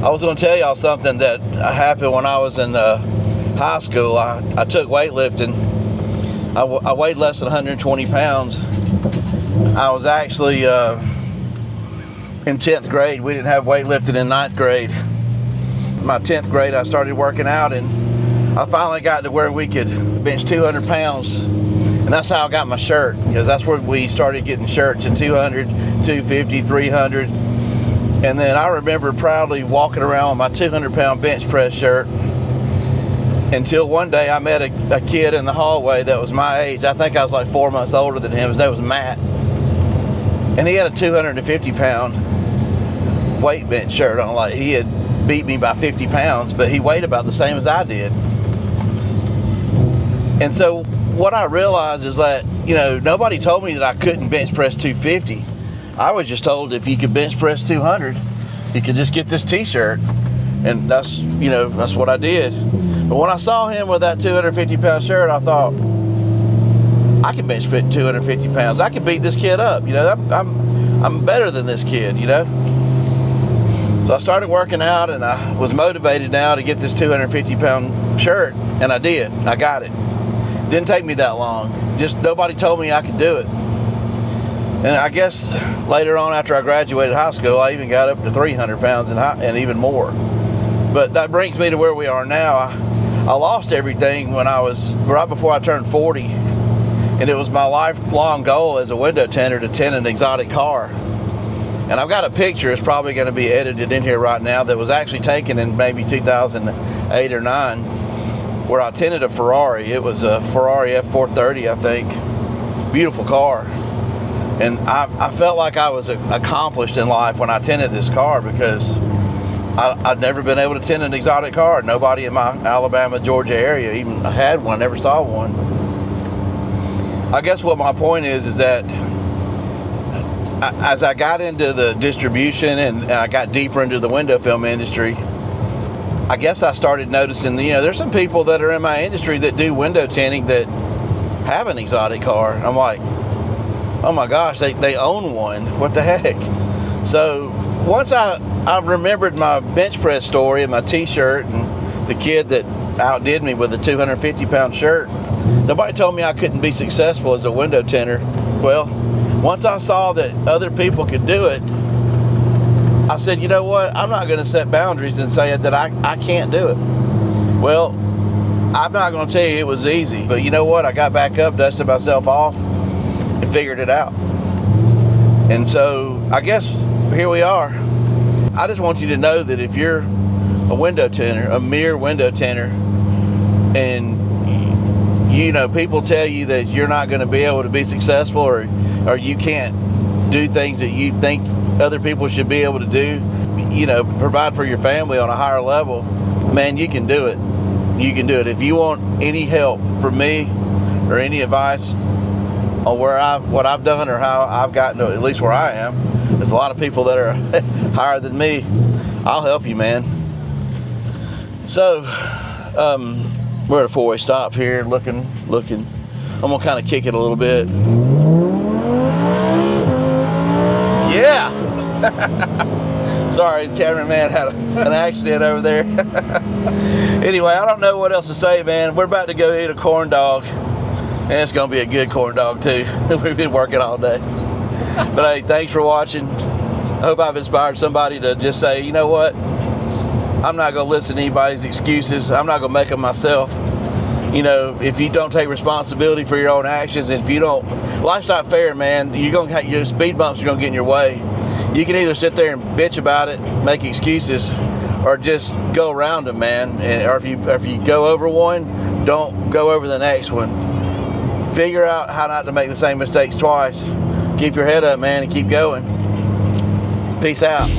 I was going to tell y'all something that happened when I was in high school. I took weightlifting. I weighed less than 120 pounds. I was actually in 10th grade. We didn't have weightlifting in 9th grade. My 10th grade, I started working out, and I finally got to where we could bench 200 pounds. And that's how I got my shirt, because that's where we started getting shirts at 200, 250, 300. And then I remember proudly walking around with my 200-pound bench press shirt until one day I met a kid in the hallway that was my age. I think I was like 4 months older than him. His name was Matt. And he had a 250-pound weight bench shirt on. Like, he had beat me by 50 pounds, but he weighed about the same as I did. And so what I realized is that, you know, nobody told me that I couldn't bench press 250. I was just told if you could bench press 200, you could just get this t-shirt. And that's, you know, that's what I did. But when I saw him with that 250-pound shirt, I thought, I can bench fit 250 pounds. I can beat this kid up. You know, I'm better than this kid, you know. So I started working out, and I was motivated now to get this 250-pound shirt, and I did. I got it. Didn't take me that long. Just nobody told me I could do it. And I guess later on, after I graduated high school, I even got up to 300 pounds and even more. But that brings me to where we are now. I lost everything when I was right before I turned 40, and it was my lifelong goal as a window tinter to tint an exotic car. And I've got a picture, it's probably going to be edited in here right now, that was actually taken in maybe 2008 or 9, where I tinted a Ferrari. It was a Ferrari F430, I think. Beautiful car. And I felt like I was accomplished in life when I tinted this car, because I'd never been able to tint an exotic car. Nobody in my Alabama, Georgia area even had one, never saw one. I guess what my point is that as I got into the distribution and I got deeper into the window film industry, I guess I started noticing, you know, there's some people that are in my industry that do window tinting that have an exotic car. I'm like, oh my gosh, they own one. What the heck? So once I remembered my bench press story and my t-shirt and the kid that outdid me with a 250-pound shirt, nobody told me I couldn't be successful as a window tinter. Well, once I saw that other people could do it, I said, you know what? I'm not going to set boundaries and say that I can't do it. Well, I'm not going to tell you it was easy, but you know what? I got back up, dusted myself off, and figured it out. And so I guess here we are. I just want you to know that if you're a window tinter, a mere window tinter, and you know people tell you that you're not going to be able to be successful, or you can't do things that you think other people should be able to do, you know, provide for your family on a higher level, man, you can do it. You can do it. If you want any help from me or any advice on what I've done or how I've gotten to at least where I am, there's a lot of people that are higher than me. I'll help you, man. So we're at a four-way stop here, looking. I'm gonna kind of kick it a little bit. Yeah. Sorry, the cameraman had an accident over there. Anyway, I don't know what else to say, man. We're about to go eat a corn dog, and it's gonna be a good corn dog too. We've been working all day. But hey, thanks for watching. I hope I've inspired somebody to just say, you know what? I'm not gonna listen to anybody's excuses. I'm not gonna make them myself. You know, if you don't take responsibility for your own actions, and if you don't, life's not fair, man. You're gonna have your speed bumps are gonna get in your way. You can either sit there and bitch about it, make excuses, or just go around them, man. Or if you go over one, don't go over the next one. Figure out how not to make the same mistakes twice. Keep your head up, man, and keep going. Peace out.